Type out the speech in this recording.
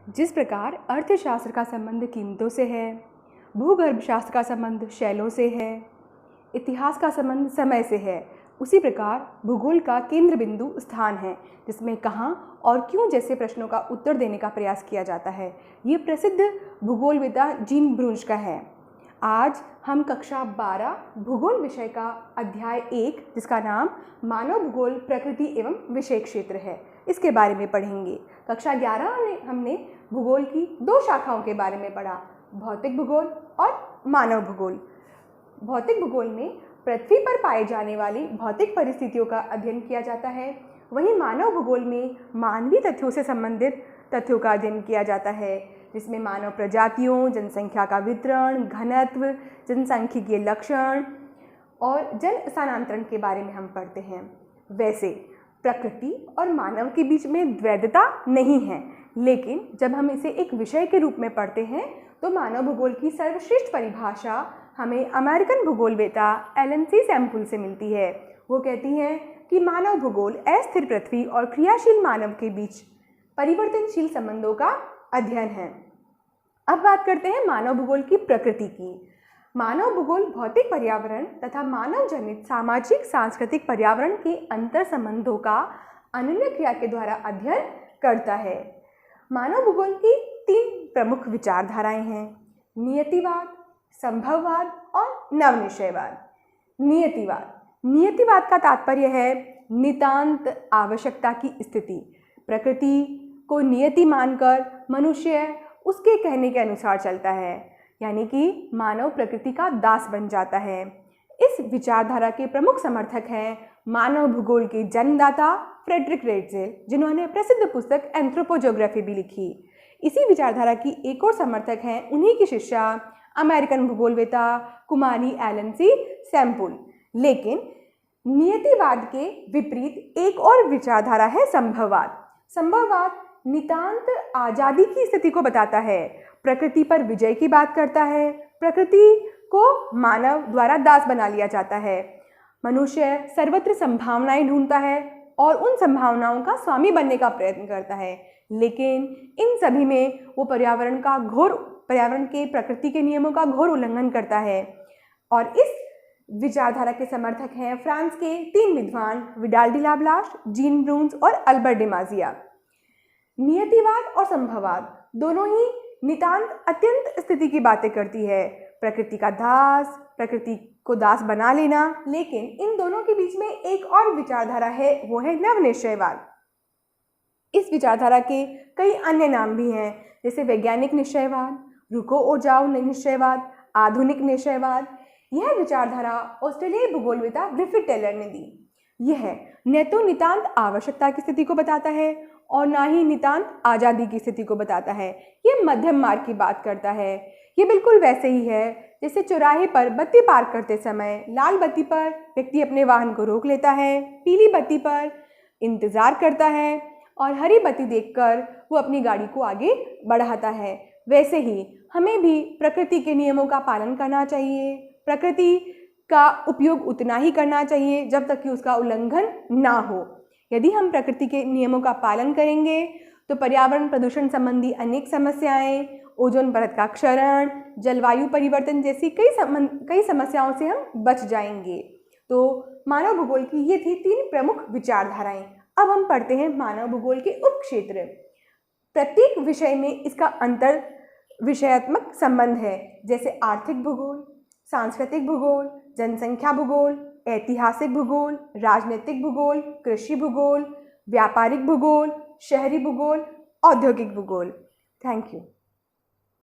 जिस प्रकार अर्थशास्त्र का संबंध कीमतों से है, भूगर्भ शास्त्र का संबंध शैलों से है, इतिहास का संबंध समय से है, उसी प्रकार भूगोल का केंद्र बिंदु स्थान है जिसमें कहाँ और क्यों जैसे प्रश्नों का उत्तर देने का प्रयास किया जाता है। ये प्रसिद्ध भूगोलविदा जीन ब्रूंज का है। आज हम कक्षा 12 भूगोल विषय का अध्याय 1 जिसका नाम मानव भूगोल प्रकृति एवं विषय क्षेत्र है, इसके बारे में पढ़ेंगे। कक्षा 11 में हमने भूगोल की 2 शाखाओं के बारे में पढ़ा, भौतिक भूगोल और मानव भूगोल। भौतिक भूगोल में पृथ्वी पर पाए जाने वाली भौतिक परिस्थितियों का अध्ययन किया जाता है, वहीं मानव भूगोल में मानवीय तथ्यों से संबंधित तथ्यों का अध्ययन किया जाता है, जिसमें मानव प्रजातियों, जनसंख्या का वितरण, घनत्व, जनसांख्यिकीय लक्षण और जन स्थानांतरण के बारे में हम पढ़ते हैं। वैसे प्रकृति और मानव के बीच में द्वैधता नहीं है, लेकिन जब हम इसे एक विषय के रूप में पढ़ते हैं तो मानव भूगोल की सर्वश्रेष्ठ परिभाषा हमें अमेरिकन भूगोलवेत्ता एलन सी सैम्पुल से मिलती है। वो कहती हैं कि मानव भूगोल अस्थिर पृथ्वी और क्रियाशील मानव के बीच परिवर्तनशील संबंधों का अध्ययन है। अब बात करते हैं मानव भूगोल की प्रकृति की। मानव भूगोल भौतिक पर्यावरण तथा मानव जनित सामाजिक सांस्कृतिक पर्यावरण के अंतर संबंधों का अनन्य क्रिया के द्वारा अध्ययन करता है। मानव भूगोल की 3 प्रमुख विचारधाराएं हैं: नियतिवाद, संभववाद और नवनिश्चयवाद। नियतिवाद का तात्पर्य है नितांत आवश्यकता की स्थिति। प्रकृति को नियति मानकर मनुष्य उसके कहने के अनुसार चलता है, यानी कि मानव प्रकृति का दास बन जाता है। इस विचारधारा के प्रमुख समर्थक हैं मानव भूगोल के जन्मदाता फ्रेडरिक रेटजेल, जिन्होंने प्रसिद्ध पुस्तक एंथ्रोपोज्योग्राफी भी लिखी। इसी विचारधारा की एक और समर्थक हैं उन्हीं की शिष्या अमेरिकन भूगोलवेत्ता कुमारी एलन सी सैम्पुल। लेकिन नियतिवाद के विपरीत एक और विचारधारा है संभववाद। संभववाद नितांत आजादी की स्थिति को बताता है, प्रकृति पर विजय की बात करता है। प्रकृति को मानव द्वारा दास बना लिया जाता है। मनुष्य सर्वत्र संभावनाएं ढूंढता है और उन संभावनाओं का स्वामी बनने का प्रयत्न करता है, लेकिन इन सभी में वो पर्यावरण के प्रकृति के नियमों का घोर उल्लंघन करता है। और इस विचारधारा के समर्थक हैं फ्रांस के 3 विद्वान विडाल डी लाब्लाश, जीन ब्रूंज और अल्बर्ट डिमाजिया। नियतिवाद और संभववाद दोनों ही नितांत अत्यंत स्थिति की बातें करती है, प्रकृति का दास, प्रकृति को दास बना लेना। लेकिन इन दोनों के बीच में एक और विचारधारा है, वो है नवनिश्चयवाद। इस विचारधारा के कई अन्य नाम भी हैं, जैसे वैज्ञानिक निश्चयवाद, रुको और जाओ निश्चयवाद, आधुनिक निश्चयवाद। यह विचारधारा ऑस्ट्रेलियाई भूगोलवेत्ता ग्रिफिथ टेलर ने दी। यह न तो नितांत आवश्यकता की स्थिति को बताता है और ना ही नितांत आज़ादी की स्थिति को बताता है। ये मध्यम मार्ग की बात करता है। ये बिल्कुल वैसे ही है जैसे चौराहे पर बत्ती पार करते समय लाल बत्ती पर व्यक्ति अपने वाहन को रोक लेता है, पीली बत्ती पर इंतज़ार करता है और हरी बत्ती देखकर वो अपनी गाड़ी को आगे बढ़ाता है। वैसे ही हमें भी प्रकृति के नियमों का पालन करना चाहिए। प्रकृति का उपयोग उतना ही करना चाहिए जब तक कि उसका उल्लंघन ना हो। यदि हम प्रकृति के नियमों का पालन करेंगे तो पर्यावरण प्रदूषण संबंधी अनेक समस्याएं, ओजोन परत का क्षरण, जलवायु परिवर्तन जैसी कई समस्याओं से हम बच जाएंगे। तो मानव भूगोल की ये थी 3 प्रमुख विचारधाराएं। अब हम पढ़ते हैं मानव भूगोल के उपक्षेत्र। प्रत्येक विषय में इसका अंतर विषयात्मक संबंध है, जैसे आर्थिक भूगोल, सांस्कृतिक भूगोल, जनसंख्या भूगोल, ऐतिहासिक भूगोल, राजनीतिक भूगोल, कृषि भूगोल, व्यापारिक भूगोल, शहरी भूगोल, औद्योगिक भूगोल। Thank you.